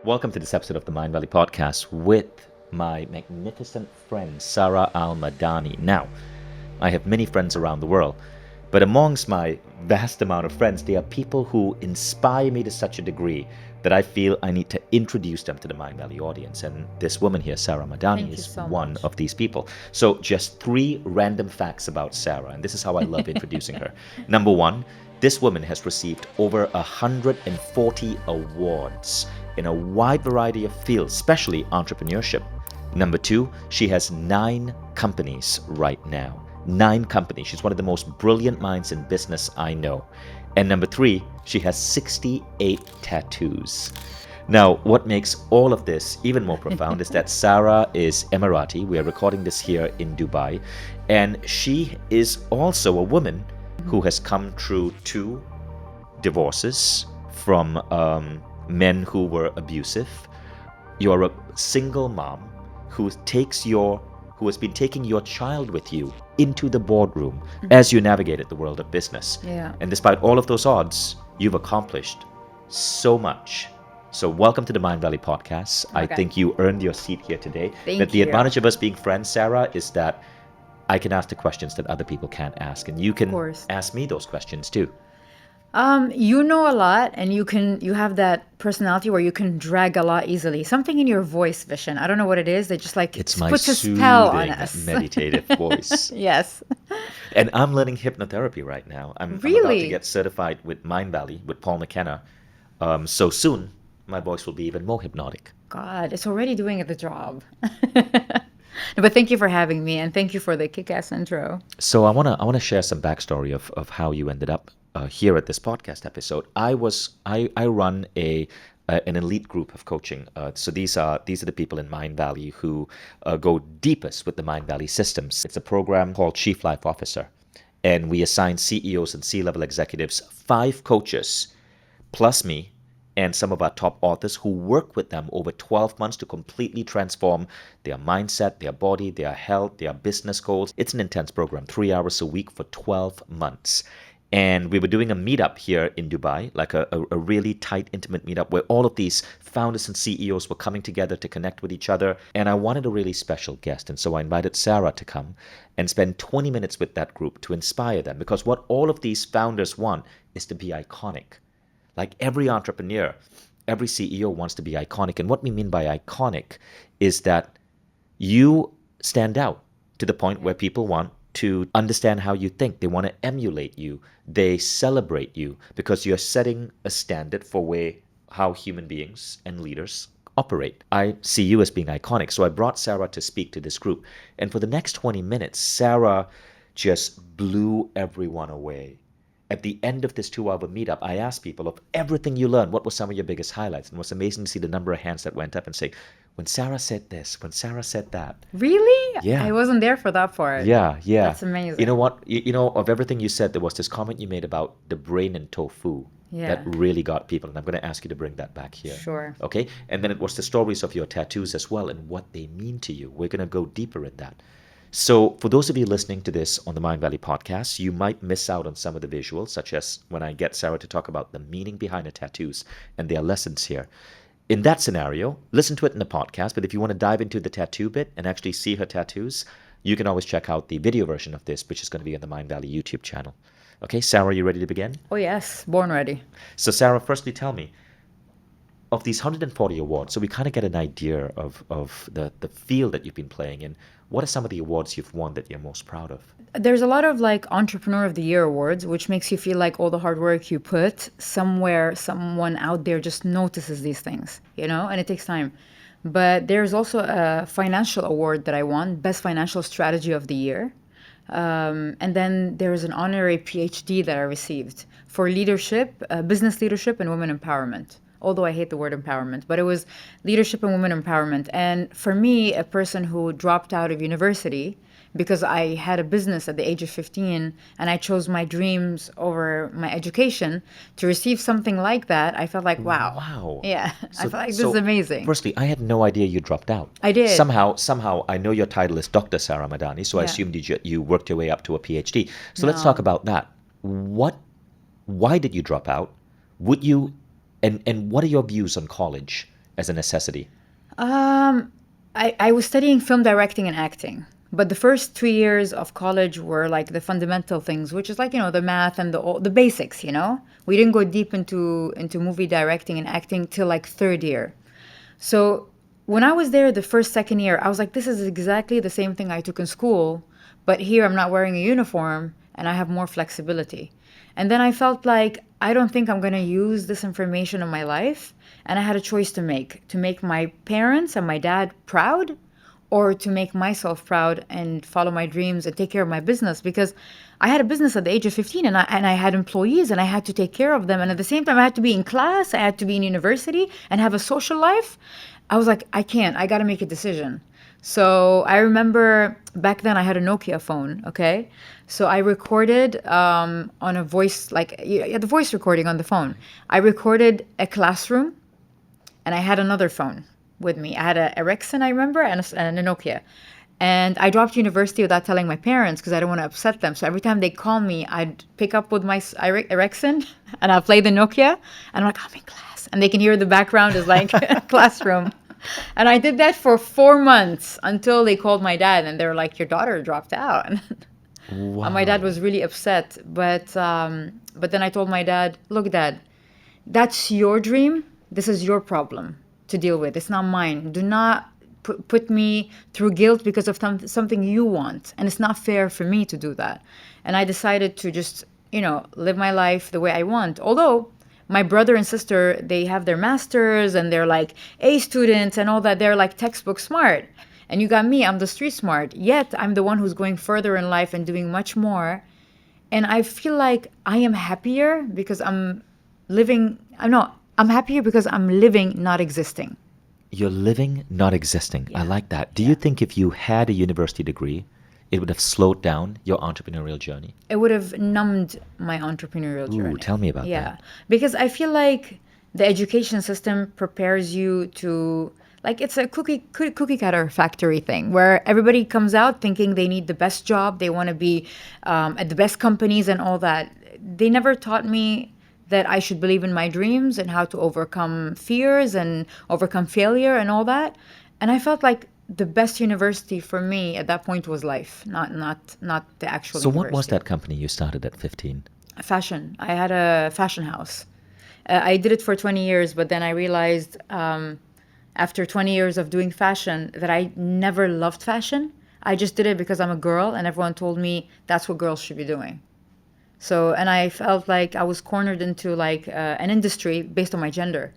Welcome to this episode of the Mindvalley podcast with my magnificent friend, Sara Al Madani. Now, I have many friends around the world, but amongst my vast amount of friends, there are people who inspire me to such a degree that I feel I need to introduce them to the Mindvalley audience. And this woman here, Sara Madani, is one of these people. So just 3 random facts about Sara, and this is how I love introducing her. Number 1, this woman has received over 140 awards in a wide variety of fields, especially entrepreneurship. Number 2, she has 9 companies right now. 9 companies. She's one of the most brilliant minds in business I know. And number 3, she has 68 tattoos. Now, what makes all of this even more profound is that Sara is Emirati. We are recording this here in Dubai. And she is also a woman who has come through 2 divorces from men who were abusive. You're a single mom who has been taking your child with you into the boardroom as you navigated the world of business. Yeah. And despite all of those odds, you've accomplished so much. So welcome to the Mindvalley podcast. Okay. I think you earned your seat here today. Thank The you. advantage of us being friends, Sara, is that I can ask the questions that other people can't ask, and you can ask me those questions too. You know a lot, and you have that personality where you can drag a lot easily. Something in your voice, Vishen. I don't know what it is. That just It's my puts a spell on soothing, us. meditative voice. Yes. And I'm learning hypnotherapy right now. I'm about to Really? get certified with Mindvalley with Paul McKenna. So soon, my voice will be even more hypnotic. God, it's already doing the job. No, but thank you for having me, and thank you for the kick-ass intro. So I wanna share some backstory of how you ended up here at this podcast episode. I run an elite group of coaching. So these are the people in Mindvalley who go deepest with the Mindvalley systems. It's a program called Chief Life Officer, and we assign CEOs and C-level executives 5 coaches plus me and some of our top authors who work with them over 12 months to completely transform their mindset, their body, their health, their business goals. It's an intense program, 3 hours a week for 12 months. And we were doing a meetup here in Dubai, like a really tight, intimate meetup where all of these founders and CEOs were coming together to connect with each other. And I wanted a really special guest. And so I invited Sara to come and spend 20 minutes with that group to inspire them. Because what all of these founders want is to be iconic. Like every entrepreneur, every CEO wants to be iconic. And what we mean by iconic is that you stand out to the point where people want to understand how you think. They want to emulate you. They celebrate you because you're setting a standard for how human beings and leaders operate. I see you as being iconic. So I brought Sara to speak to this group. And for the next 20 minutes, Sara just blew everyone away. At the end of this 2-hour meetup, I asked people, of everything you learned, what were some of your biggest highlights? And it was amazing to see the number of hands that went up and say, when Sara said this, when Sara said that. Really? Yeah. I wasn't there for that part. Yeah. That's amazing. You know what? Of everything you said, there was this comment you made about the brain and tofu that really got people. And I'm going to ask you to bring that back here. Sure. Okay? And then it was the stories of your tattoos as well and what they mean to you. We're going to go deeper in that. So for those of you listening to this on the Mindvalley podcast, you might miss out on some of the visuals, such as when I get Sara to talk about the meaning behind the tattoos and their lessons here. In that scenario, listen to it in the podcast, but if you want to dive into the tattoo bit and actually see her tattoos, you can always check out the video version of this, which is going to be on the Mindvalley YouTube channel. Okay, Sara, you ready to begin? Oh, yes. Born ready. So Sara, firstly tell me, of these 140 awards, so we kind of get an idea of the field that you've been playing in. What are some of the awards you've won that you're most proud of? There's a lot of Entrepreneur of the Year awards, which makes you feel like all the hard work you put somewhere, someone out there just notices these things, and it takes time. But there's also a financial award that I won, Best Financial Strategy of the Year. And then there's an honorary PhD that I received for leadership, business leadership and women empowerment. Although I hate the word empowerment, but it was leadership and women empowerment. And for me, a person who dropped out of university because I had a business at the age of 15 and I chose my dreams over my education, to receive something like that, I felt like, wow. Wow. Yeah, I felt like this is amazing. Firstly, I had no idea you dropped out. I did. Somehow, I know your title is Dr. Sara Madani, so I assumed you worked your way up to a PhD. So let's talk about that. Why did you drop out? Would you... And what are your views on college? as a necessity? I was studying film directing and acting. But the first 3 years of college were like the fundamental things, which is like, the math and the basics, We didn't go deep into movie directing and acting till like third year. So when I was there the first, second year, I was like, this is exactly the same thing I took in school, but here I'm not wearing a uniform and I have more flexibility. And then I felt like, I don't think I'm going to use this information in my life. And I had a choice to make my parents and my dad proud, or to make myself proud and follow my dreams and take care of my business, because I had a business at the age of 15 and I had employees and I had to take care of them. And at the same time, I had to be in class, I had to be in university and have a social life. I was like, I got to make a decision. So I remember back then I had a Nokia phone, okay? So I recorded on a voice, the voice recording on the phone. I recorded a classroom and I had another phone with me. I had a Ericsson, I remember, and a Nokia. And I dropped university without telling my parents because I don't want to upset them. So every time they call me, I'd pick up with my Ericsson and I'll play the Nokia. And I'm like, I'm in class. And they can hear the background is like classroom. And I did that for 4 months until they called my dad and they were like, your daughter dropped out. Wow. And my dad was really upset. But then I told my dad, look, Dad, that's your dream. This is your problem to deal with. It's not mine. Do not put me through guilt because of something you want. And it's not fair for me to do that. And I decided to just, live my life the way I want. Although my brother and sister, they have their masters and they're like A students and all that. They're like textbook smart. And you got me, I'm the street smart. Yet I'm the one who's going further in life and doing much more. And I feel like I am happier because I'm happier because I'm living, not existing. You're living, not existing. Yeah. I like that. Do you think if you had a university degree, it would have slowed down your entrepreneurial journey? It would have numbed my entrepreneurial journey. Ooh, tell me about that. Yeah, because I feel like the education system prepares you to, like, it's a cookie cutter factory thing where everybody comes out thinking they need the best job, they want to be at the best companies and all that. They never taught me that I should believe in my dreams and how to overcome fears and overcome failure and all that. And I felt like the best university for me at that point was life, not the actual So university. what was that company you started at 15? Fashion. I had a fashion house. I did it for 20 years, but then I realized after 20 years of doing fashion that I never loved fashion. I just did it because I'm a girl and everyone told me that's what girls should be doing. So, and I felt like I was cornered into like an industry based on my gender.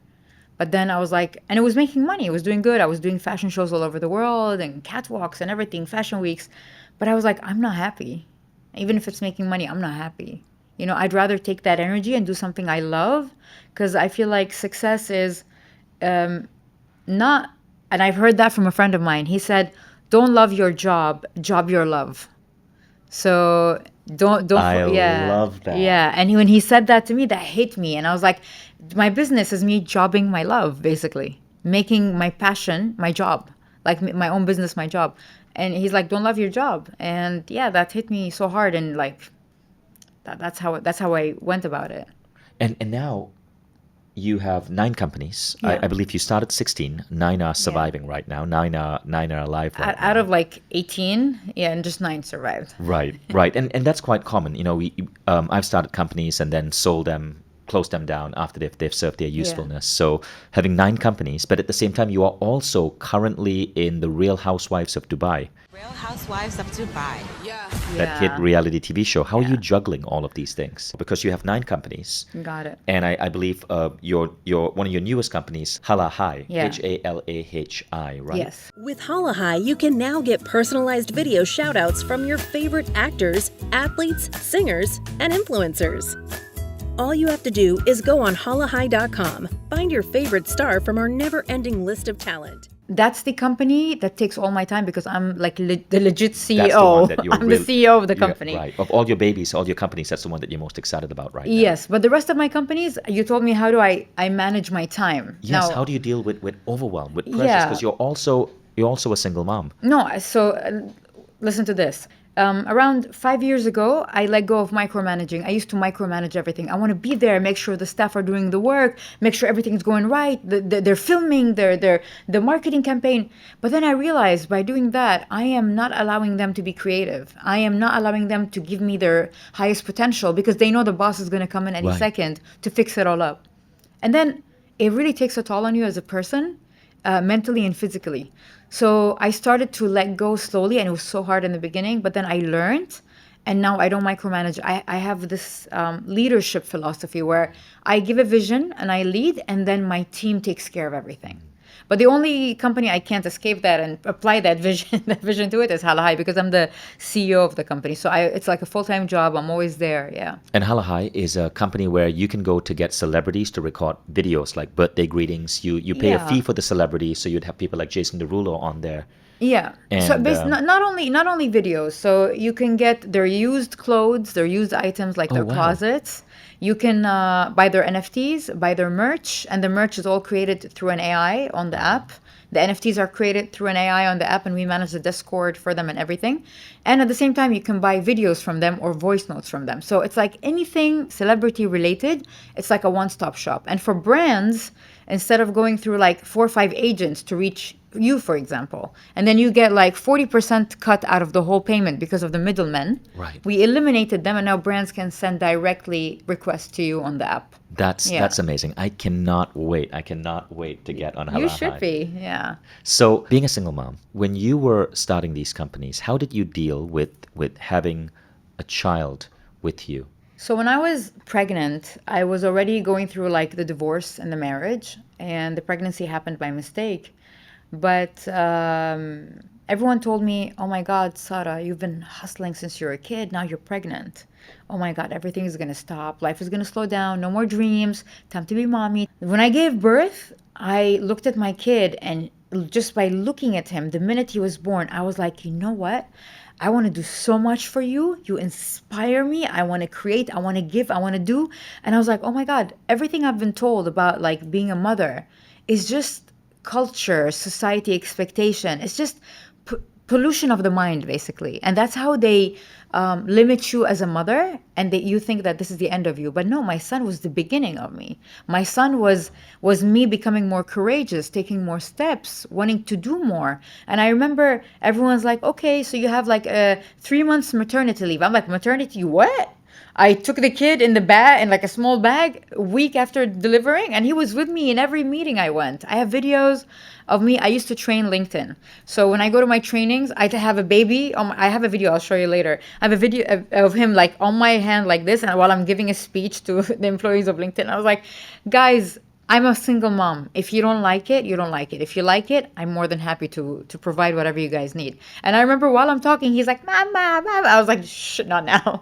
But then I was like, and it was making money. It was doing good. I was doing fashion shows all over the world and catwalks and everything, fashion weeks. But I was like, I'm not happy. Even if it's making money, I'm not happy. I'd rather take that energy and do something I love, because I feel like success is not, and I've heard that from a friend of mine. He said, don't love your job, job your love. So don't I yeah, love that. yeah. And when he said that to me, that hit me, and I was like, my business is me jobbing my love, basically making my passion my job, like my own business my job. And he's like, don't love your job. And yeah, that hit me so hard, and like that's how I went about it. And now you have 9 companies. Yeah. I believe you started 16. 9 are surviving right now. 9 are alive right now. Out of like 18, yeah, and just 9 survived. Right. And that's quite common. I've started companies and then sold them, closed them down after they've served their usefulness. Yeah. So having 9 companies, but at the same time, you are also currently in the Real Housewives of Dubai. Real Housewives of Dubai. That hit reality TV show. How are you juggling all of these things? Because you have 9 companies. Got it. And I believe your one of your newest companies, Halahai, Halahi, right? Yes. With Halahai, you can now get personalized video shoutouts from your favorite actors, athletes, singers, and influencers. All you have to do is go on halahai.com, find your favorite star from our never-ending list of talent. That's the company that takes all my time because I'm like the legit CEO. That's the one that you're I'm the CEO of the company. Right. Of all your babies, all your companies, that's the one that you're most excited about right now. Yes, but the rest of my companies, you told me how do I manage my time. Yes, now, how do you deal with overwhelm, with pressures? Because you're also a single mom. No, so listen to this. around 5 years ago, I let go of micromanaging. I used to micromanage everything. I want to be there, make sure the staff are doing the work, make sure everything's going right. They're filming the marketing campaign. But then I realized by doing that, I am not allowing them to be creative. I am not allowing them to give me their highest potential because they know the boss is going to come in any Right. second to fix it all up. And then it really takes a toll on you as a person, mentally and physically. So I started to let go slowly, and it was so hard in the beginning, but then I learned, and now I don't micromanage. I have this leadership philosophy where I give a vision and I lead, and then my team takes care of everything. But the only company I can't escape that and apply that vision, that vision to it is Halahai, because I'm the CEO of the company. So it's like a full-time job. I'm always there. Yeah. And Halahai is a company where you can go to get celebrities to record videos like birthday greetings. You pay a Yeah. fee for the celebrity, so you'd have people like Jason Derulo on there. Yeah. So And, not only videos. So you can get their used clothes, their used items like their wow. closets. You can buy their NFTs, buy their merch, and the merch is all created through an AI on the app. The NFTs are created through an AI on the app, and we manage the Discord for them and everything. And at the same time, you can buy videos from them or voice notes from them. So it's like anything celebrity related, it's like a one-stop shop. And for brands, instead of going through like 4 or 5 agents to reach you, for example, and then you get like 40% cut out of the whole payment because of the middlemen. Right. We eliminated them, and now brands can send directly requests to you on the app. Yeah. That's amazing. I cannot wait. I cannot wait to get on Halahai. You should be, yeah. So, being a single mom, when you were starting these companies, how did you deal with having a child with you? So when I was pregnant, I was already going through like the divorce and the marriage, and the pregnancy happened by mistake. But everyone told me, "Oh my God, Sara, you've been hustling since you were a kid. Now you're pregnant. Oh my God, everything is gonna stop. Life is gonna slow down. No more dreams. Time to be mommy." When I gave birth, I looked at my kid, and just by looking at him, the minute he was born, I was like, you know what? I want to do so much for you. You inspire me. I want to create. I want to give. I want to do. And I was like, oh my God, everything I've been told about like being a mother is just culture, society expectation. It's just pollution of the mind, basically. And that's how they limit you as a mother, and that you think that this is the end of you. But no, my son was the beginning of me. My son was me becoming more courageous, taking more steps, wanting to do more. And I remember everyone's like, okay, so you have like a 3 months maternity leave. I'm like, maternity what? I took the kid in the bag, in like a small bag, a week after delivering, and he was with me in every meeting I went. I have videos of me. I used to train LinkedIn. So when I go to my trainings, I have a baby. I have a video. I'll show you later. I have a video of him like on my hand like this, and while I'm giving a speech to the employees of LinkedIn, I was like, guys, I'm a single mom. If you don't like it, you don't like it. If you like it, I'm more than happy to provide whatever you guys need. And I remember while I'm talking, he's like, Mama, Mama. I was like, shh, not now.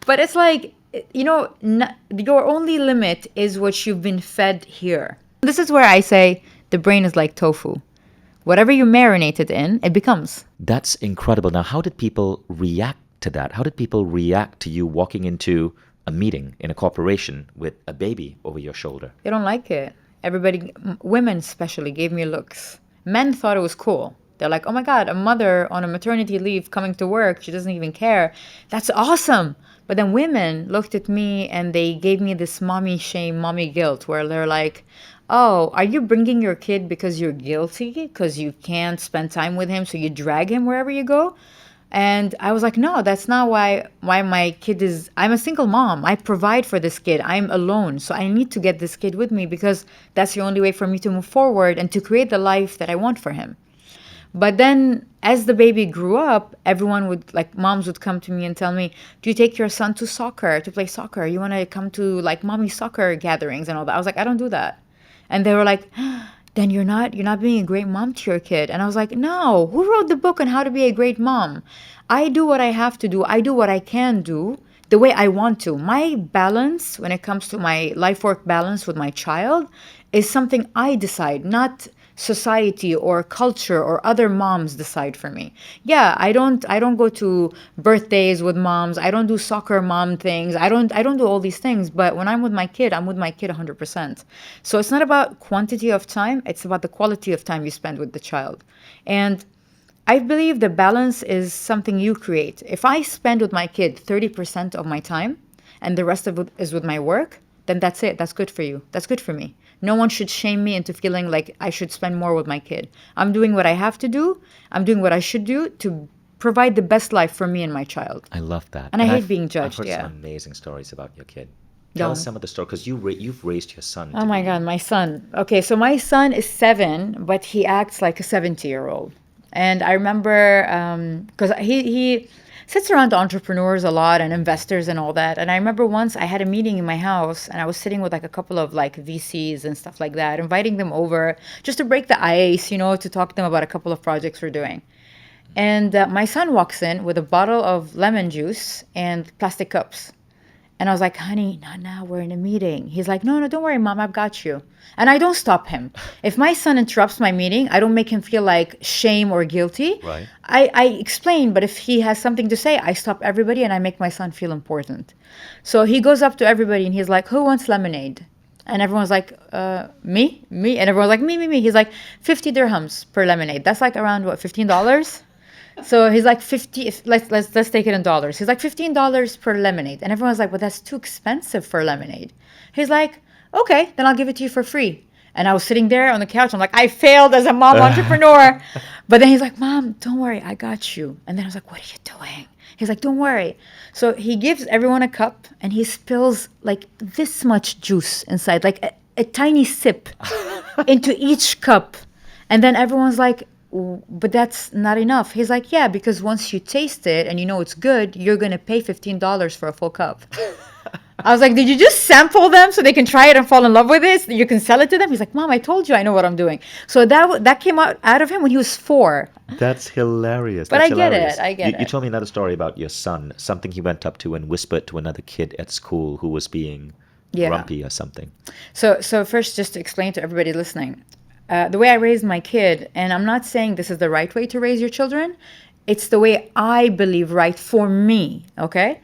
But it's like, you know, your only limit is what you've been fed here. This is where I say the brain is like tofu. Whatever you marinate it in, it becomes. That's incredible. Now, how did people react to that? How did people react to you walking into a meeting in a corporation with a baby over your shoulder? They don't like it. Everybody, women especially, gave me looks. Men thought it was cool. They're like, oh my God, a mother on a maternity leave coming to work. She doesn't even care. That's awesome. But then women looked at me and they gave me this mommy shame, mommy guilt, where they're like, oh, are you bringing your kid because you're guilty? Because you can't spend time with him, so you drag him wherever you go? And I was like, no, that's not why my kid is... I'm a single mom. I provide for this kid. I'm alone. So I need to get this kid with me because that's the only way for me to move forward and to create the life that I want for him. But then as the baby grew up, everyone would, like, moms would come to me and tell me, do you take your son to soccer, to play soccer? You want to come to, like, mommy soccer gatherings and all that? I was like, I don't do that. And they were like, then you're not being a great mom to your kid. And I was like, no, who wrote the book on how to be a great mom? I do what I have to do. I do what I can do the way I want to. My balance when it comes to my life-work balance with my child is something I decide, not society or culture or other moms decide for me. Yeah, I don't go to birthdays with moms. I don't do soccer mom things. I don't do all these things. But when I'm with my kid 100%. So it's not about quantity of time. It's about the quality of time you spend with the child. And I believe the balance is something you create. If I spend with my kid 30% of my time and the rest of it is with my work, then that's it. That's good for you. That's good for me. No one should shame me into feeling like I should spend more with my kid. I'm doing what I have to do. I'm doing what I should do to provide the best life for me and my child. I love that. And I hate I've- being judged, I've heard yeah. some amazing stories about your kid. Tell us Yeah. some of the stories, because you've raised your son. Oh my God, my son. Okay, so my son is 7, but he acts like a 70-year-old. And I remember, because he sits around entrepreneurs a lot and investors and all that. And I remember once I had a meeting in my house and I was sitting with like a couple of like VCs and stuff like that, inviting them over just to break the ice, to talk to them about a couple of projects we're doing. And my son walks in with a bottle of lemon juice and plastic cups. And I was like, honey, not now, we're in a meeting. He's like, no, don't worry, mom, I've got you. And I don't stop him. If my son interrupts my meeting, I don't make him feel like shame or guilty. Right. I explain, but if he has something to say, I stop everybody and I make my son feel important. So he goes up to everybody and he's like, who wants lemonade? And everyone's like, me? And everyone's like, me. He's like, 50 dirhams per lemonade. That's like around, what, $15? So he's like 50. Let's take it in dollars. He's like $15 per lemonade, and everyone's like, "Well, that's too expensive for lemonade." He's like, "Okay, then I'll give it to you for free." And I was sitting there on the couch. I'm like, I failed as a mom entrepreneur. But then he's like, "Mom, don't worry, I got you." And then I was like, "What are you doing?" He's like, "Don't worry." So he gives everyone a cup, and he spills like this much juice inside, like a tiny sip into each cup, and then everyone's like, but that's not enough. He's like, yeah, because once you taste it and you know it's good, you're going to pay $15 for a full cup. I was like, did you just sample them so they can try it and fall in love with it? So you can sell it to them? He's like, Mom, I told you I know what I'm doing. So that came out of him when he was 4. That's hilarious. But That's I get hilarious. it. I get You it. told me another story about your son, something he went up to and whispered to another kid at school who was being Yeah. grumpy or something. So first, just to explain to everybody listening, the way I raised my kid, and I'm not saying this is the right way to raise your children, it's the way I believe right for me, okay?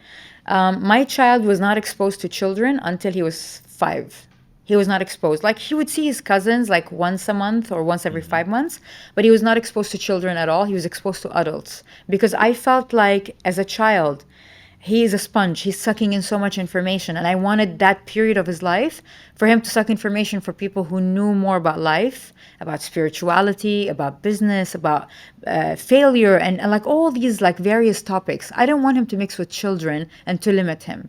My child was not exposed to children until he was 5. He was not exposed. Like, he would see his cousins like once a month or once every 5 months, but he was not exposed to children at all. He was exposed to adults. Because I felt like, as a child, he is a sponge. He's sucking in so much information. And I wanted that period of his life for him to suck information for people who knew more about life, about spirituality, about business, about failure, and like all these like various topics. I don't want him to mix with children and to limit him.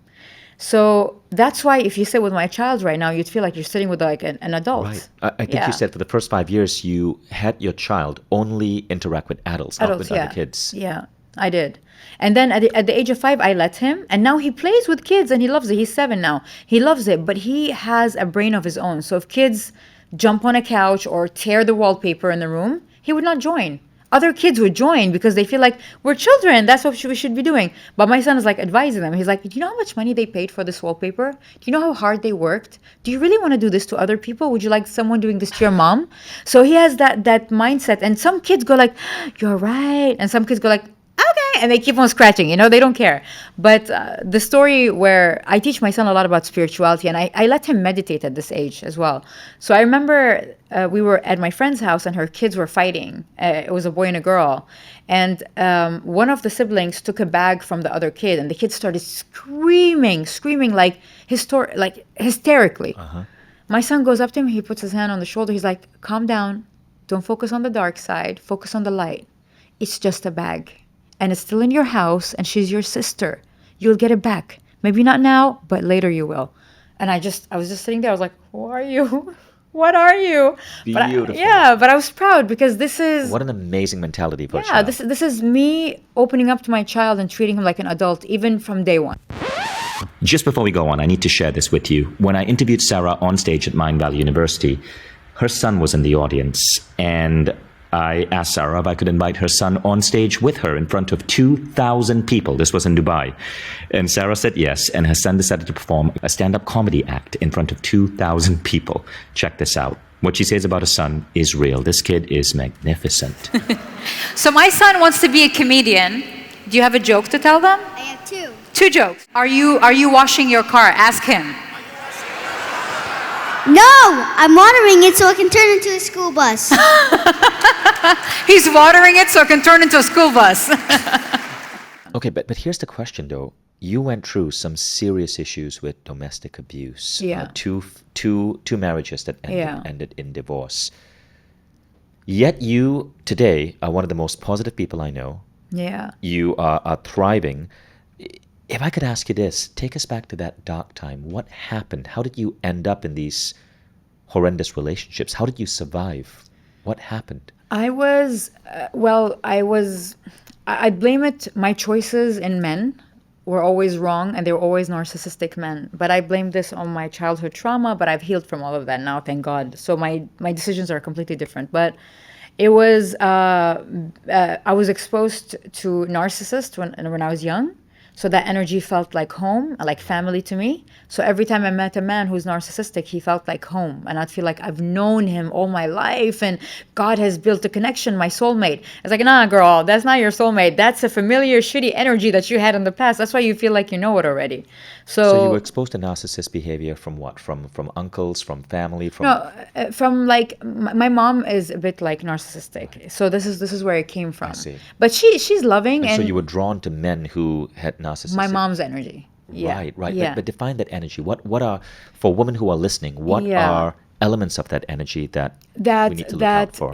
So that's why if you sit with my child right now, you'd feel like you're sitting with like an adult. Right. I think Yeah. you said for the first 5 years, you had your child only interact with adults, not with other kids. Yeah, I did. And then at the age of 5, I let him. And now he plays with kids and he loves it. He's 7 now. He loves it, but he has a brain of his own. So if kids jump on a couch or tear the wallpaper in the room, he would not join. Other kids would join because they feel like, we're children. That's what we should be doing. But my son is like advising them. He's like, do you know how much money they paid for this wallpaper? Do you know how hard they worked? Do you really want to do this to other people? Would you like someone doing this to your mom? So he has that mindset. And some kids go like, you're right. And some kids go like, okay, and they keep on scratching, they don't care. But the story where I teach my son a lot about spirituality, and I let him meditate at this age as well. So I remember we were at my friend's house and her kids were fighting. It was a boy and a girl. And one of the siblings took a bag from the other kid, and the kid started screaming like hysterically. My son goes up to him, he puts his hand on the shoulder, he's like, calm down, don't focus on the dark side, focus on the light. It's just a bag. And it's still in your house, and she's your sister. You'll get it back. Maybe not now, but later you will. And I was just sitting there. I was like, who are you? What are you? Beautiful. But I was proud because this is... What an amazing mentality for a Yeah, child. this is me opening up to my child and treating him like an adult, even from day one. Just before we go on, I need to share this with you. When I interviewed Sara on stage at Mindvalley University, her son was in the audience, and I asked Sara if I could invite her son on stage with her in front of 2,000 people. This was in Dubai. And Sara said yes, and her son decided to perform a stand-up comedy act in front of 2,000 people. Check this out. What she says about her son is real. This kid is magnificent. So my son wants to be a comedian. Do you have a joke to tell them? I have 2. 2 jokes. Are you washing your car? Ask him. No, I'm watering it so it can turn into a school bus. He's watering it so it can turn into a school bus. Okay, but here's the question though. You went through some serious issues with domestic abuse. Yeah. Two marriages that Yeah. ended in divorce. Yet you today are one of the most positive people I know. Yeah. You are thriving. If I could ask you this, take us back to that dark time. What happened? How did you end up in these horrendous relationships? How did you survive? What happened? I blame it, my choices in men were always wrong and they were always narcissistic men. But I blame this on my childhood trauma, but I've healed from all of that now, thank God. So my decisions are completely different. But it was, I was exposed to narcissists when I was young. So that energy felt like home, like family to me. So every time I met a man who's narcissistic, he felt like home. And I'd feel like I've known him all my life and God has built a connection, my soulmate. It's like, nah, girl, that's not your soulmate. That's a familiar, shitty energy that you had in the past. That's why you feel like you know it already. So you were exposed to narcissist behavior from what? From uncles, from family, from from like my mom is a bit like narcissistic. So this is where it came from. I see. But she's loving And and so you were drawn to men who had narcissistic. my mom's energy. Yeah. Right. Yeah. But define that energy. What are, for women who are listening, what Yeah. are elements of that energy that we need to look out for?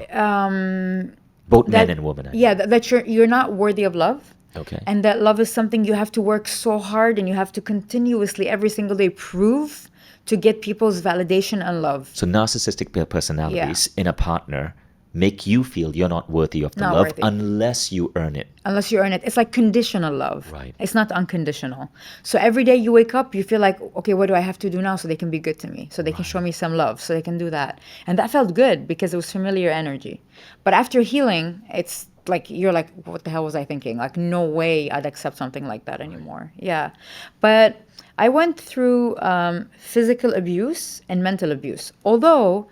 Both men and women. I mean. Yeah, that you're not worthy of love. Okay. And that love is something you have to work so hard and you have to continuously every single day prove to get people's validation and love. So narcissistic personalities in a partner make you feel you're not worthy of the Not love worthy. unless you earn it. Unless you earn it. It's like conditional love. Right. It's not unconditional. So every day you wake up, you feel like, okay, what do I have to do now so they can be good to me? So they can show me some love, so they can do that. And that felt good because it was familiar energy. But after healing, it's like, you're like, what the hell was I thinking? Like, no way I'd accept something like that anymore. Yeah. But I went through physical abuse and mental abuse. Although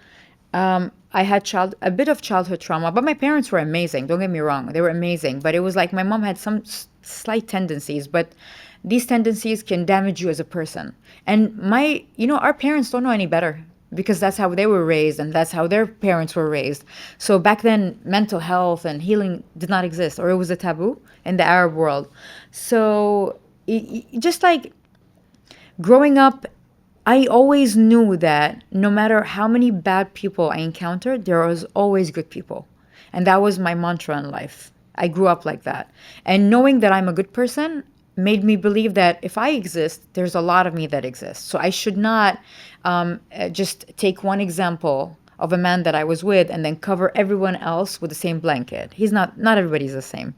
I had a bit of childhood trauma, but my parents were amazing. Don't get me wrong. They were amazing. But it was like my mom had some slight tendencies, but these tendencies can damage you as a person. And our parents don't know any better because that's how they were raised and that's how their parents were raised. So back then, mental health and healing did not exist, or it was a taboo in the Arab world. So just like growing up, I always knew that no matter how many bad people I encountered, there was always good people. And that was my mantra in life. I grew up like that. And knowing that I'm a good person made me believe that if I exist, there's a lot of me that exists. So I should not just take one example of a man that I was with and then cover everyone else with the same blanket. Not everybody's the same.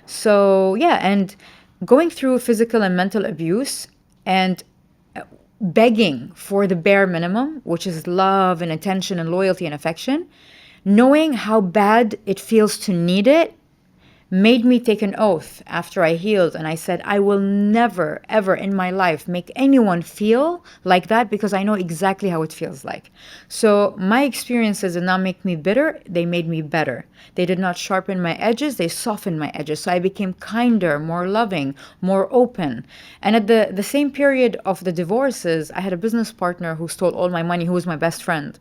So yeah, and going through physical and mental abuse and begging for the bare minimum, which is love and attention and loyalty and affection, knowing how bad it feels to need it, made me take an oath after I healed. And I said, I will never, ever in my life make anyone feel like that because I know exactly how it feels like. So my experiences did not make me bitter. They made me better. They did not sharpen my edges. They softened my edges. So I became kinder, more loving, more open. And at the same period of the divorces, I had a business partner who stole all my money, who was my best friend.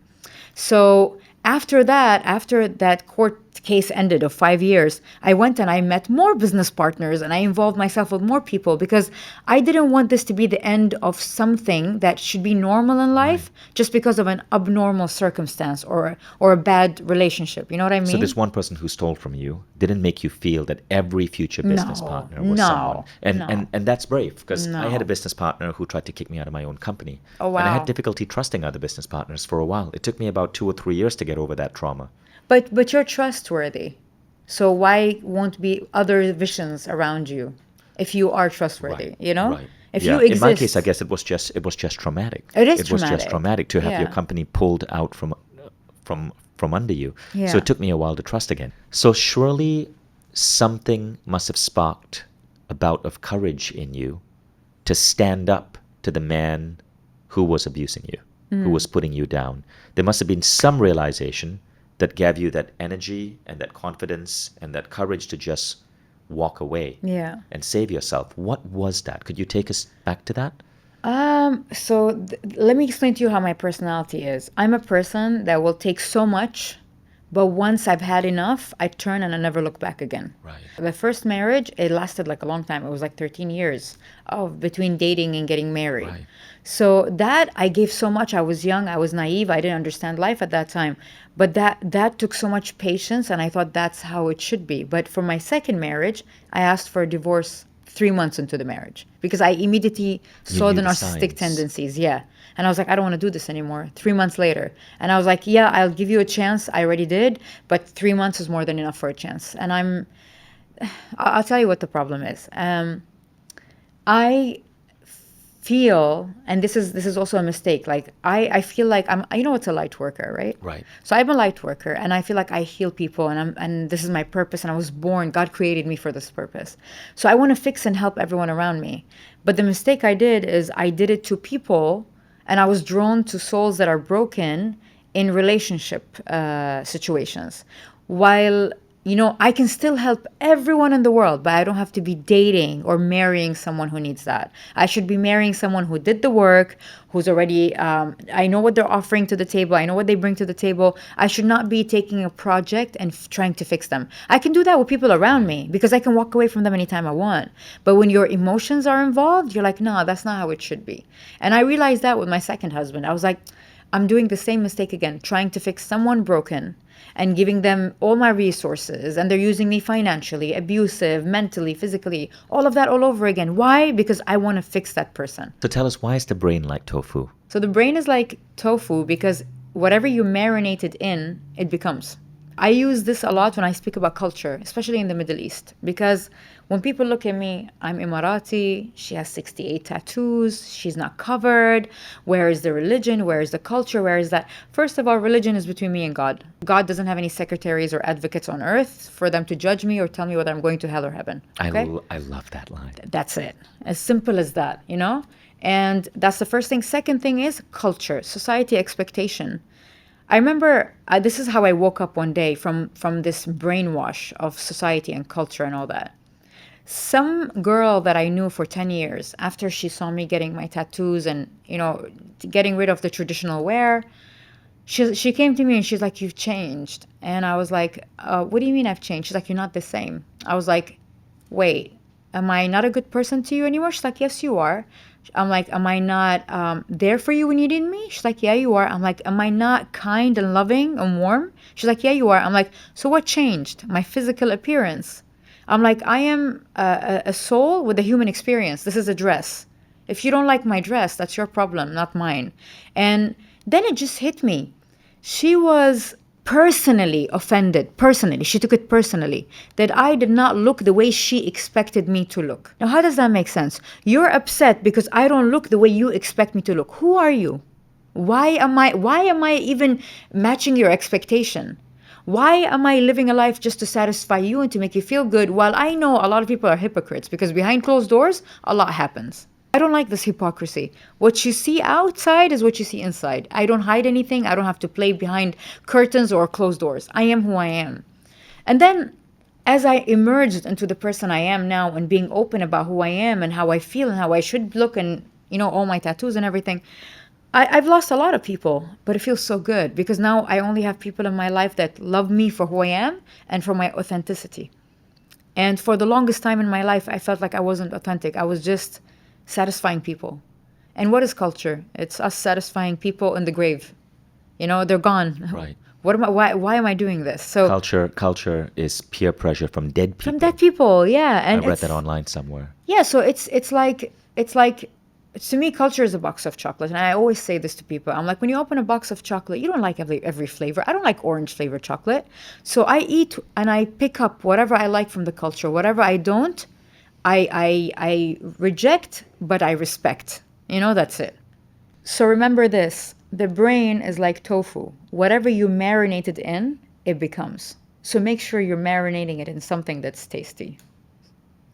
So after that court case ended of 5 years, I went and I met more business partners and I involved myself with more people because I didn't want this to be the end of something that should be normal in life just because of an abnormal circumstance or a bad relationship. You know what I mean? So this one person who stole from you didn't make you feel that every future business partner was someone. And that's brave because I had a business partner who tried to kick me out of my own company. Oh, wow. And I had difficulty trusting other business partners for a while. It took me about 2 or 3 years to get over that trauma. But you're trustworthy. So why won't be other visions around you if you are trustworthy, you know? Right. If you exist. In my case, I guess it was just traumatic. It is It was just traumatic to have your company pulled out from under you. Yeah. So it took me a while to trust again. So surely something must have sparked a bout of courage in you to stand up to the man who was abusing you, who was putting you down. There must have been some realization that gave you that energy and that confidence and that courage to just walk away Yeah. and save yourself. What was that? Could you take us back to that? Let me explain to you how my personality is. I'm a person that will take so much, but once I've had enough, I turn and I never look back again. Right. The first marriage, it lasted like a long time. It was like 13 years of between dating and getting married. Right. So that I gave so much. I was young, I was naive, I didn't understand life at that time. But that took so much patience, and I thought that's how it should be. But for my second marriage, I asked for a divorce 3 months into the marriage because I immediately saw knew the the narcissistic signs. tendencies. Yeah. And I was like, I don't want to do this anymore. 3 months later. And I was like, yeah, I'll give you a chance. I already did. But 3 months is more than enough for a chance. And I'll tell you what the problem is. I feel, and this is also a mistake. Like I feel like it's a light worker, right? Right. So I'm a light worker, and I feel like I heal people, and this is my purpose. And I was born. God created me for this purpose. So I want to fix and help everyone around me. But the mistake I did is I did it to people, and I was drawn to souls that are broken in relationship situations. While I can still help everyone in the world, but I don't have to be dating or marrying someone who needs that. I should be marrying someone who did the work, who's already, I know what they're offering to the table. I know what they bring to the table. I should not be taking a project and trying to fix them. I can do that with people around me because I can walk away from them anytime I want. But when your emotions are involved, you're like, no, that's not how it should be. And I realized that with my second husband. I was like, I'm doing the same mistake again, trying to fix someone broken and giving them all my resources, and they're using me financially, abusive, mentally, physically, all of that all over again. Why? Because I want to fix that person. So tell us, why is the brain like tofu? So the brain is like tofu because whatever you marinate it in, it becomes. I use this a lot when I speak about culture, especially in the Middle East, because when people look at me, I'm Emirati, she has 68 tattoos, she's not covered. Where is the religion? Where is the culture? Where is that? First of all, religion is between me and God. God doesn't have any secretaries or advocates on earth for them to judge me or tell me whether I'm going to hell or heaven. Okay? I love that line. That's it. As simple as that, And that's the first thing. Second thing is culture, society expectation. I remember this is how I woke up one day from this brainwash of society and culture and all that. Some girl that I knew for 10 years, after she saw me getting my tattoos and, getting rid of the traditional wear, she came to me and she's like, you've changed. And I was like, what do you mean I've changed? She's like, you're not the same. I was like, wait, am I not a good person to you anymore? She's like, yes, you are. I'm like, am I not there for you when you need me? She's like, yeah, you are. I'm like, am I not kind and loving and warm? She's like, yeah, you are. I'm like, so what changed? My physical appearance. I'm like, I am a soul with a human experience. This is a dress. If you don't like my dress, that's your problem, not mine. And then it just hit me. She was personally offended, she took it personally, that I did not look the way she expected me to look. Now, how does that make sense? You're upset because I don't look the way you expect me to look. Who are you? Why am I even matching your expectation? Why am I living a life just to satisfy you and to make you feel good? While I know a lot of people are hypocrites because behind closed doors, a lot happens. I don't like this hypocrisy. What you see outside is what you see inside. I don't hide anything. I don't have to play behind curtains or closed doors. I am who I am. And then as I emerged into the person I am now and being open about who I am and how I feel and how I should look and, all my tattoos and everything, I've lost a lot of people, but it feels so good because now I only have people in my life that love me for who I am and for my authenticity. And for the longest time in my life, I felt like I wasn't authentic. I was just satisfying people. And what is culture? It's us satisfying people in the grave. They're gone. Right. Why am I doing this? So culture is peer pressure from dead people. from dead people, yeah. And I read that online somewhere. Yeah, so it's like to me, culture is a box of chocolate. And I always say this to people. I'm like, when you open a box of chocolate, you don't like every flavor. I don't like orange flavored chocolate. So I eat and I pick up whatever I like from the culture. Whatever I don't, I reject, but I respect. That's it. So remember this. The brain is like tofu. Whatever you marinate it in, it becomes. So make sure you're marinating it in something that's tasty.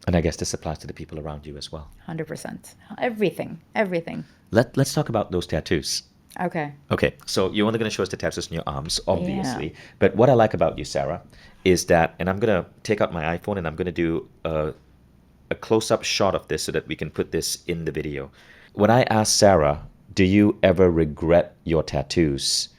And I guess this applies to the people around you as well. 100%. Everything. Let's talk about those tattoos. Okay. Okay, so you're only going to show us the tattoos on your arms, obviously. Yeah. But what I like about you, Sara, is that, and I'm going to take out my iPhone and I'm going to do a close-up shot of this so that we can put this in the video. when I asked Sarah, do you ever regret your tattoos?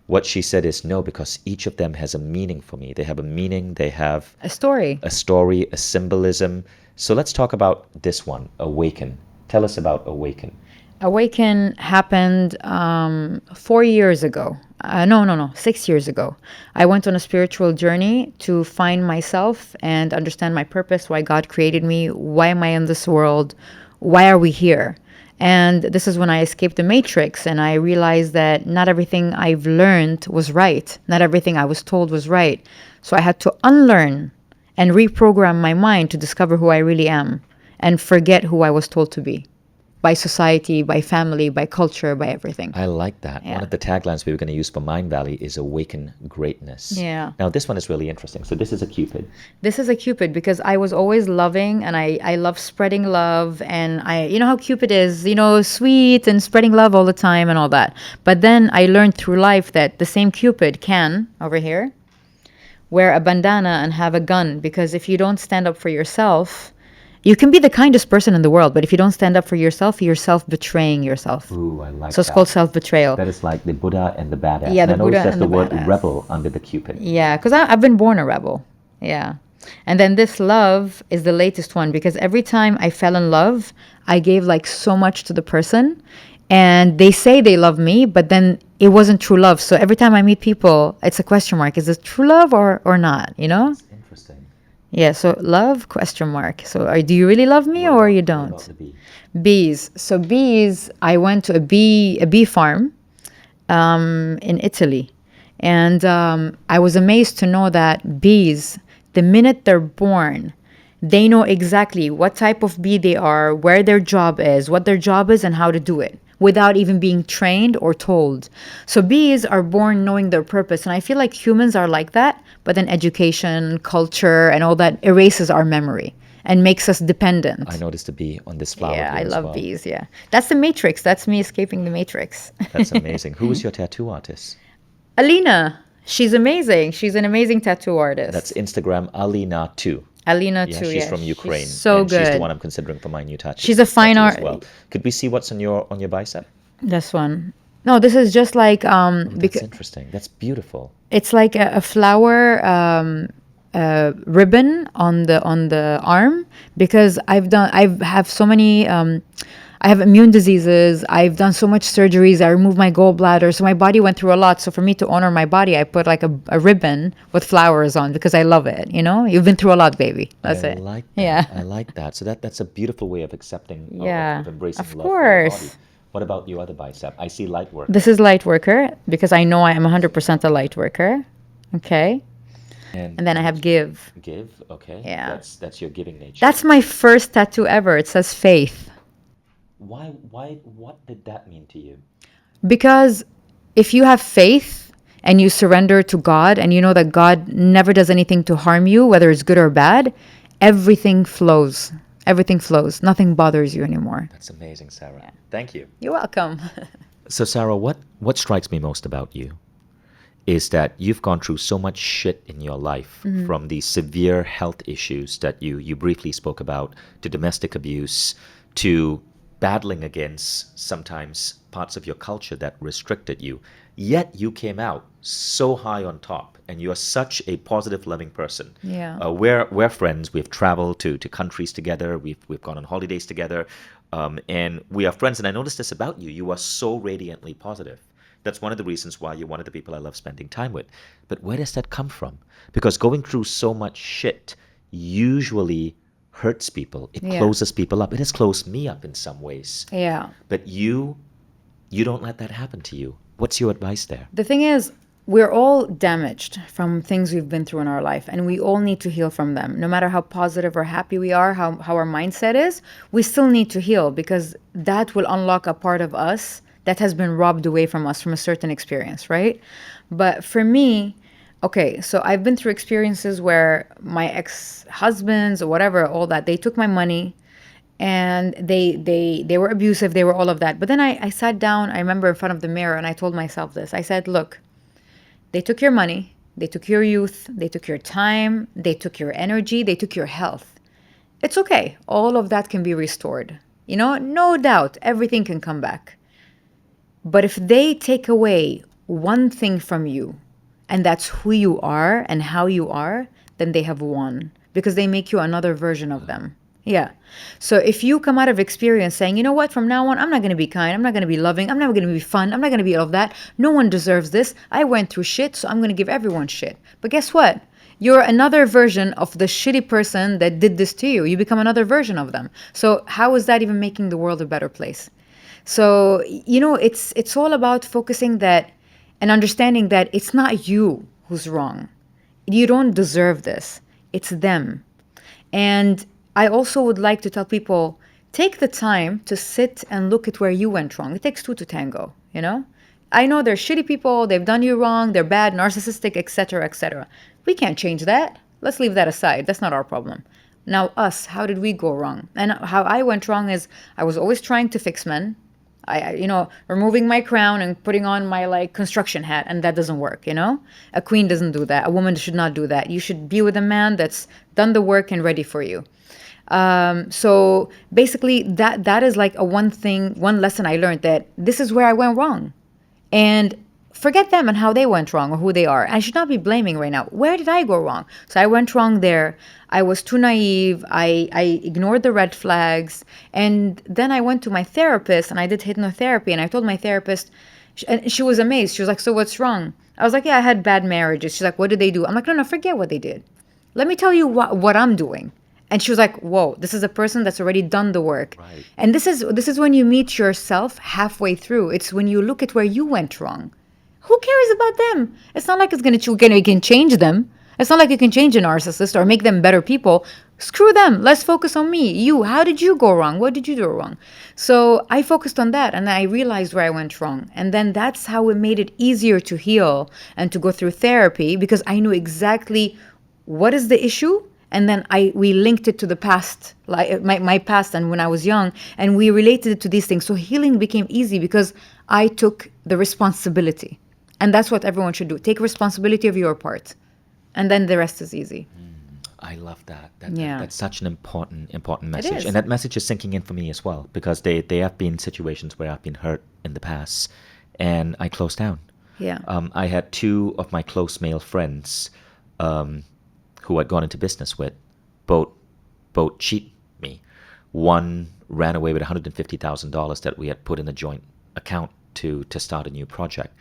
What she said is no, because each of them has a meaning for me. They have a meaning, they have A story. a story, a symbolism. So let's talk about this one, Awaken. Tell us about Awaken. Awaken happened 4 years ago. No, 6 years ago. I went on a spiritual journey to find myself and understand my purpose, why God created me, why am I in this world, why are we here? And this is when I escaped the matrix and I realized that not everything I've learned was right. Not everything I was told was right. So I had to unlearn and reprogram my mind to discover who I really am and forget who I was told to be. By society, by family, by culture, by everything. I like that. Yeah. One of the taglines we were going to use for Mindvalley is Awaken Greatness. Yeah. Now, this one is really interesting. So this is a Cupid. This is a Cupid because I was always loving and I love spreading love and you know how Cupid is, sweet and spreading love all the time and all that. But then I learned through life that the same Cupid can, over here, wear a bandana and have a gun, because if you don't stand up for yourself, you can be the kindest person in the world, but if you don't stand up for yourself, you're self-betraying yourself. Ooh, I like So it's that. called self-betrayal. That is like the Buddha and the badass. Yeah, the and I Buddha noticed and the the word badass. rebel under the Cupid. Yeah, because I've been born a rebel. Yeah. And then this love is the latest one, because every time I fell in love, I gave like so much to the person. And they say they love me, but then it wasn't true love. So every time I meet people, it's a question mark. Is it true love or not? Interesting. Yeah, so love, question mark. So do you really love me or you What don't? about the bee? Bees. So bees, I went to a bee farm in Italy. And I was amazed to know that bees, the minute they're born, they know exactly what type of bee they are, where their job is, what their job is, and how to do it without even being trained or told. So bees are born knowing their purpose. And I feel like humans are like that, but then education, culture, and all that erases our memory and makes us dependent. I noticed a bee on this flower. Yeah, here I as love well. bees, yeah. That's the Matrix. That's me escaping the Matrix. That's amazing. Who is your tattoo artist? Alina, she's amazing. She's an amazing tattoo artist. That's Instagram, Alina2. Alina Yeah, too. she's from Ukraine. She's so and good. She's the one I'm considering for my new tattoo. She's a fine tattoo as art- well. Could we see what's on your bicep? This one. No, this is just like That's because interesting. That's beautiful. it's like a flower ribbon on the arm, because I have so many I have immune diseases. I've done so much surgeries. I removed my gallbladder. So my body went through a lot. So for me to honor my body, I put like a ribbon with flowers on, because I love it. You've been through a lot, baby. That's I it. like that. Yeah. I like that. So that's a beautiful way of accepting, Yeah, of embracing of love for your course. body. What about your other bicep? I see light work. This is light worker, because I know I am 100% a light worker. Okay. And then I have give. Give, okay. Yeah. That's your giving nature. That's my first tattoo ever. It says faith. What did that mean to you? Because if you have faith and you surrender to God and you know that God never does anything to harm you, whether it's good or bad, everything flows. Everything flows. Nothing bothers you anymore. That's amazing, Sarah. Thank you. You're welcome. So, Sarah, what strikes me most about you is that you've gone through so much shit in your life, from the severe health issues that you briefly spoke about, to domestic abuse, to battling against sometimes parts of your culture that restricted you. Yet you came out so high on top, and you're such a positive, loving person. Yeah. We're friends. We've traveled to countries together. We've gone on holidays together, and we are friends. And I noticed this about you. You are so radiantly positive. That's one of the reasons why you're one of the people I love spending time with. But where does that come from? Because going through so much shit usually hurts people. It Yeah. closes people up. It has closed me up in some ways. Yeah. But you don't let that happen to you. What's your advice there? The thing is, we're all damaged from things we've been through in our life, and we all need to heal from them. No matter how positive or happy we are, how our mindset is, we still need to heal, because that will unlock a part of us that has been robbed away from us from a certain experience, right? But for me, okay, so I've been through experiences where my ex-husbands or whatever, all that, they took my money, and they were abusive, they were all of that. But then I sat down, I remember, in front of the mirror, and I told myself this. I said, look, they took your money, they took your youth, they took your time, they took your energy, they took your health. It's okay. All of that can be restored. You know, no doubt, everything can come back. But if they take away one thing from you, and that's who you are and how you are, then they have won because they make you another version of them. Yeah. So if you come out of experience saying, you know what, from now on, I'm not going to be kind, I'm not going to be loving, I'm not going to be fun, I'm not going to be all of that. No one deserves this. I went through shit, so I'm going to give everyone shit. But guess what? You're another version of the shitty person that did this to you. You become another version of them. So how is that even making the world a better place? So, you know, it's all about focusing that and understanding that it's not you who's wrong. You don't deserve this. It's them. And I also would like to tell people, take the time to sit and look at where you went wrong. It takes two to tango, you know? I know they're shitty people, they've done you wrong, they're bad, narcissistic, etc., etc. We can't change that. Let's leave that aside. That's not our problem. Now, us, how did we go wrong? And how I went wrong is I was always trying to fix men. You know, removing my crown and putting on my like construction hat, and that doesn't work, you know? A queen doesn't do that. A woman should not do that. You should be with a man that's done the work and ready for you. So basically that is like one lesson I learned, that this is where I went wrong. And forget them and how they went wrong or who they are. I should not be blaming right now. Where did I go wrong? So I went wrong there. I was too naive. I ignored the red flags. And then I went to my therapist and I did hypnotherapy. And I told my therapist, and she was amazed. She was like, so what's wrong? I was like, yeah, I had bad marriages. She's like, what did they do? I'm like, no, forget what they did. Let me tell you what I'm doing. And she was like, whoa, this is a person that's already done the work. Right. And this is when you meet yourself halfway through. It's when you look at where you went wrong. Who cares about them? It's not like you can change them. It's not like you can change a narcissist or make them better people. Screw them. Let's focus on me. You, how did you go wrong? What did you do wrong? So I focused on that and I realized where I went wrong. And then that's how it made it easier to heal and to go through therapy, because I knew exactly what is the issue. And then we linked it to the past, like my past and when I was young, and we related it to these things. So healing became easy because I took the responsibility. And that's what everyone should do. Take responsibility of your part. And then the rest is easy. I love that. Yeah. That's such an important message. is. And that message is sinking in for me as well, because they have been situations where I've been hurt in the past and I closed down. Yeah. I had two of my close male friends who I'd gone into business with, both cheat me. One ran away with $150,000 that we had put in a joint account to start a new project.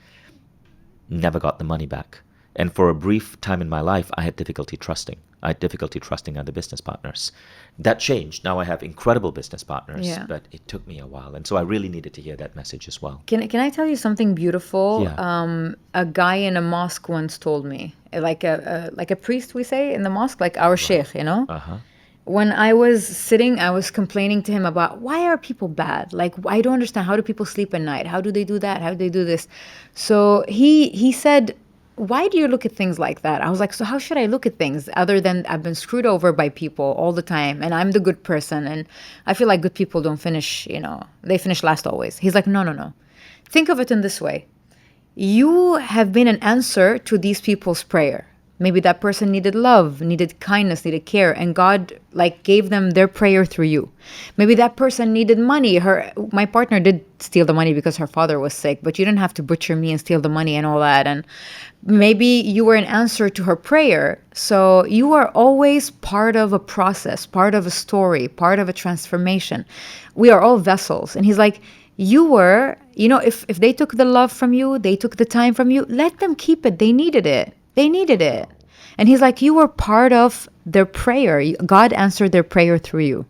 Never got the money back. And for a brief time in my life, I had difficulty trusting. Other business partners. That changed. Now I have incredible business partners, Yeah. but it took me a while. And so I really needed to hear that message as well. Can I tell you something beautiful? Yeah. A guy in a mosque once told me, like a priest, we say in the mosque, like our sheikh, you know? Uh-huh. When I was sitting, I was complaining to him about, why are people bad? Like, I don't understand. How do people sleep at night? How do they do that? How do they do this? So he said, why do you look at things like that? I was like, so how should I look at things other than I've been screwed over by people all the time and I'm the good person and I feel like good people don't finish, you know, they finish last always. He's like, no. Think of it in this way. You have been an answer to these people's prayer. Maybe that person needed love, needed kindness, needed care, and God like gave them their prayer through you. Maybe that person needed money. My partner did steal the money because her father was sick, but you didn't have to butcher me and steal the money and all that. And maybe you were an answer to her prayer. So you are always part of a process, part of a story, part of a transformation. We are all vessels. And he's like, you were, you know, if they took the love from you, they took the time from you, let them keep it. They needed it. And he's like, you were part of their prayer. God answered their prayer through you.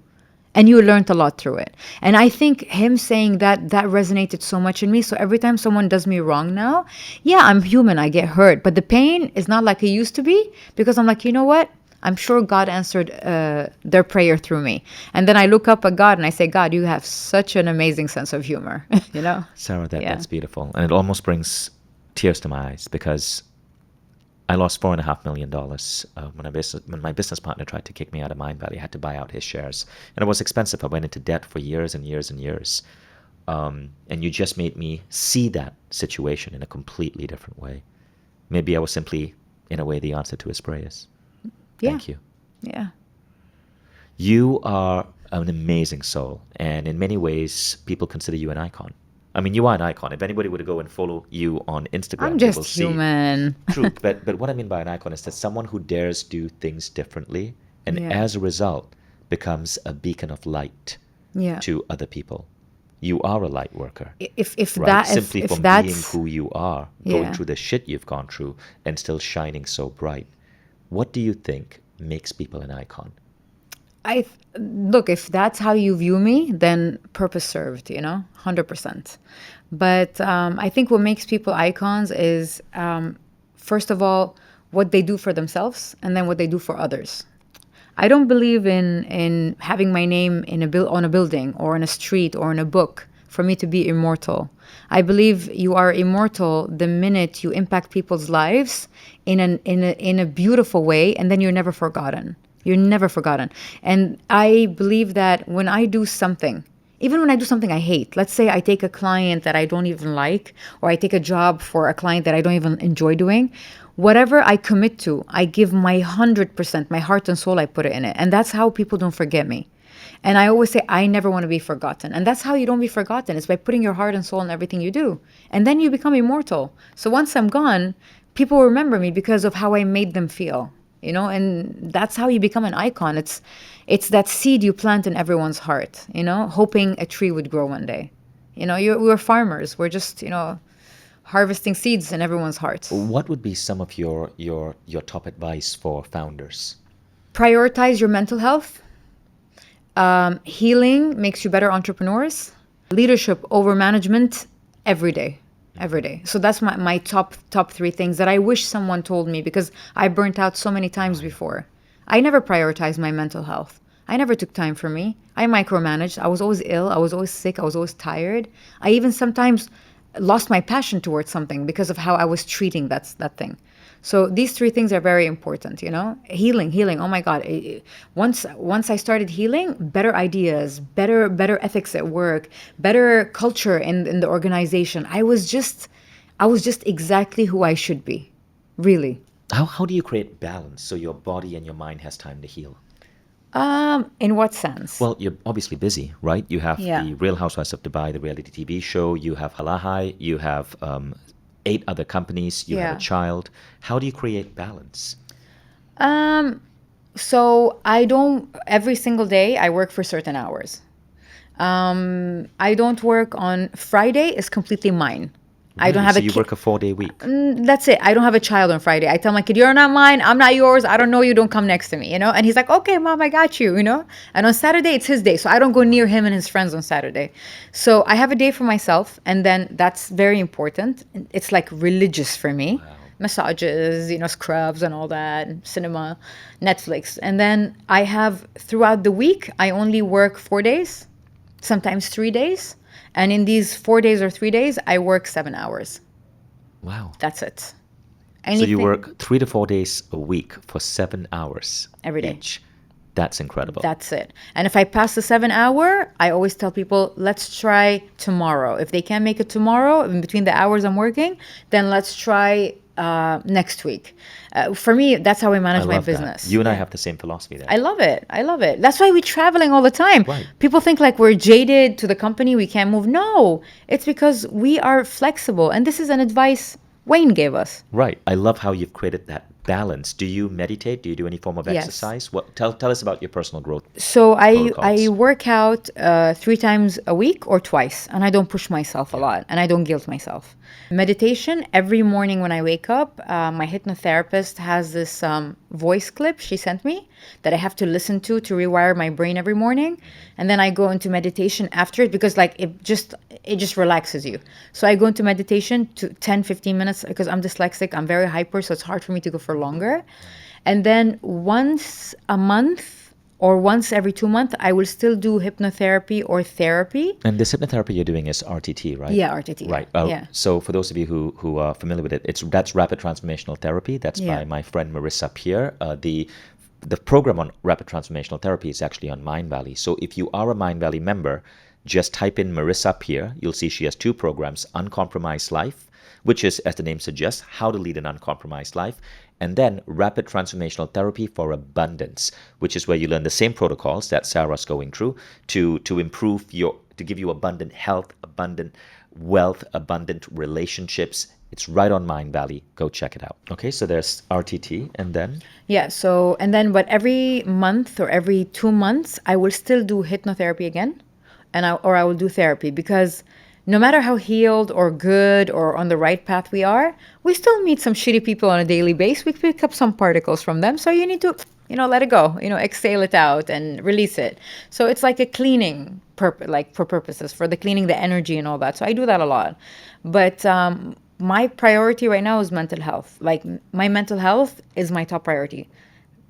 And you learned a lot through it. And I think him saying that resonated so much in me. So every time someone does me wrong now, yeah, I'm human. I get hurt. But the pain is not like it used to be, because I'm like, you know what? I'm sure God answered their prayer through me. And then I look up at God and I say, God, you have such an amazing sense of humor. You know? Sarah, Yeah. that's beautiful. And it almost brings tears to my eyes, because I lost $4.5 million when my business partner tried to kick me out of Mindvalley. I had to buy out his shares. And it was expensive. I went into debt for years and years and years. And you just made me see that situation in a completely different way. Maybe I was simply, in a way, the answer to his prayers. Yeah. Thank you. Yeah. You are an amazing soul. And in many ways, people consider you an icon. I mean, you are an icon. If anybody were to go and follow you on Instagram, I'm they just will see. human. True, but what I mean by an icon is that someone who dares do things differently, and Yeah. as a result, becomes a beacon of light Yeah. to other people. You are a light worker. If Right? that Simply if from that's being who you are, going Yeah. through the shit you've gone through, and still shining so bright. What do you think makes people an icon? I look, if that's how you view me, then purpose served, 100%. But I think what makes people icons is, first of all, what they do for themselves, and then what they do for others. I don't believe in having my name in on a building or in a street or in a book for me to be immortal. I believe you are immortal the minute you impact people's lives in a beautiful way, and then you're never forgotten. You're never forgotten. And I believe that when I do something, even when I do something I hate, let's say I take a client that I don't even like, or I take a job for a client that I don't even enjoy doing, whatever I commit to, I give my 100%, my heart and soul, I put it in it. And that's how people don't forget me. And I always say, I never want to be forgotten. And that's how you don't be forgotten. It's by putting your heart and soul in everything you do. And then you become immortal. So once I'm gone, people remember me because of how I made them feel. And that's how you become an icon. It's that seed you plant in everyone's heart, hoping a tree would grow one day. We're farmers. We're just, harvesting seeds in everyone's heart. What would be some of your top advice for founders? Prioritize your mental health. Healing makes you better entrepreneurs. Leadership over management every day. Every day. So that's my top 3 things that I wish someone told me, because I burnt out so many times before. I never prioritized my mental health. I never took time for me. I micromanaged. I was always ill. I was always sick. I was always tired. I even sometimes lost my passion towards something because of how I was treating that thing. So these 3 things are very important, Healing. Oh my God. Once I started healing, better ideas, better ethics at work, better culture in the organization. I was just exactly who I should be. Really. How do you create balance so your body and your mind has time to heal? In what sense? Well, you're obviously busy, right? You have Yeah. the Real Housewives of Dubai, the reality TV show. You have Halahai. You have 8 other companies. You have a child. How do you create balance? So I don't, every single day I work for certain hours. I don't work on Friday is completely mine. I don't have so a you kid. work a 4-day week. That's it. I don't have a child on Friday. I tell my kid, you're not mine. I'm not yours. I don't know you. Don't come next to me, And he's like, okay, mom, I got you, And on Saturday, it's his day. So I don't go near him and his friends on Saturday. So I have a day for myself. And then that's very important. It's like religious for me. Wow. Massages, scrubs and all that, cinema, Netflix. And then I have, throughout the week, I only work 4 days, sometimes 3 days. And in these 4 days or 3 days, I work 7 hours. Wow. That's it. So Anything, you work 3 to 4 days a week for 7 hours Every day. each. That's incredible. That's it. And if I pass the 7 hour, I always tell people, let's try tomorrow. If they can't make it tomorrow, in between the hours I'm working, then let's try next week. For me, that's how I manage my love that. business. You and I have the same philosophy there. I love it. I love it. That's why we're traveling all the time. Right. People think like we're jaded to the company, we can't move. No, it's because we are flexible. And this is an advice Wayne gave us. Right. I love how you've created that balance. Do you meditate? Do you do any form of Yes. exercise? What? Tell us about your personal growth. So I protocols. work out 3 times a week or twice, and I don't push myself a lot, and I don't guilt myself. Meditation, every morning when I wake up, my hypnotherapist has this voice clip she sent me that I have to listen to rewire my brain every morning. And then I go into meditation after it because like it just relaxes you. So I go into meditation to 10, 15 minutes because I'm dyslexic. I'm very hyper, so it's hard for me to go for longer. And then once a month or once every 2 months, I will still do hypnotherapy or therapy. And this hypnotherapy you're doing is RTT, right? Yeah, RTT. Right. Yeah. So for those of you who are familiar with it, that's rapid transformational therapy. That's Yeah. by my friend Marissa Pierre. The program on rapid transformational therapy is actually on Mindvalley. So if you are a Mindvalley member, just type in Marissa Peer. You'll see she has 2 programs, Uncompromised Life, which is, as the name suggests, how to lead an uncompromised life, and then Rapid Transformational Therapy for Abundance, which is where you learn the same protocols that Sarah's going through to improve to give you abundant health, abundant wealth, abundant relationships. It's right on Mindvalley. Go check it out. Okay, so there's RTT, and then? Yeah, so, and then, but every month or every 2 months, I will still do hypnotherapy again, or I will do therapy, because no matter how healed or good or on the right path we are, we still meet some shitty people on a daily basis. We pick up some particles from them. So you need to, let it go, exhale it out and release it. So it's like a cleaning for purposes, for the cleaning the energy and all that. So I do that a lot. But my priority right now is mental health. Like, my mental health is my top priority.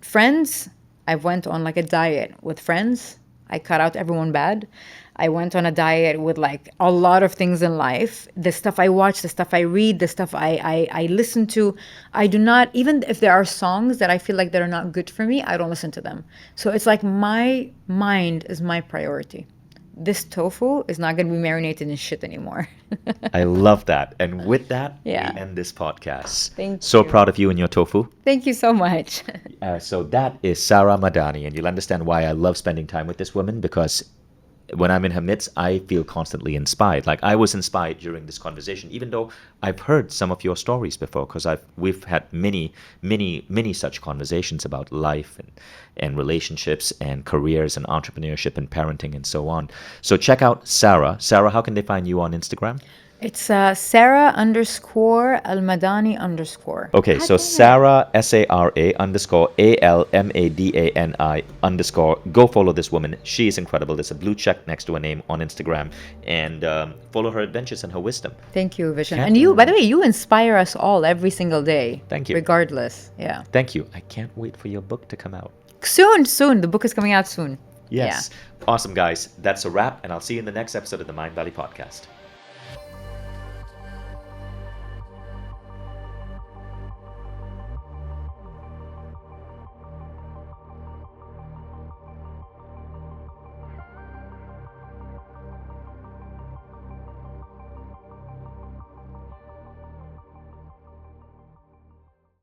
Friends, I went on like a diet with friends. I cut out everyone bad. I went on a diet with like a lot of things in life. The stuff I watch, the stuff I read, the stuff I listen to. I do not, even if there are songs that I feel like that are not good for me, I don't listen to them. So it's like my mind is my priority. This tofu is not going to be marinated in shit anymore. I love that. And with that, Yeah. we end this podcast. Thank So you. proud of you and your tofu. Thank you so much. So that is Sara Madani, and you'll understand why I love spending time with this woman, because when I'm in her midst, I feel constantly inspired. Like, I was inspired during this conversation, even though I've heard some of your stories before, because we've had many such conversations about life and relationships and careers and entrepreneurship and parenting and so on. So check out Sara. Sara, how can they find you on Instagram? It's Sara _ Al Madani _ Okay, so Sara, SARA _ALMADANI _. Go follow this woman. She is incredible. There's a blue check next to her name on Instagram. And follow her adventures and her wisdom. Thank you, Vishen. And you, by the way, you inspire us all every single day. Thank you. Regardless. Yeah. Thank you. I can't wait for your book to come out. Soon. The book is coming out soon. Yes. Awesome, guys. That's a wrap, and I'll see you in the next episode of the Mindvalley podcast.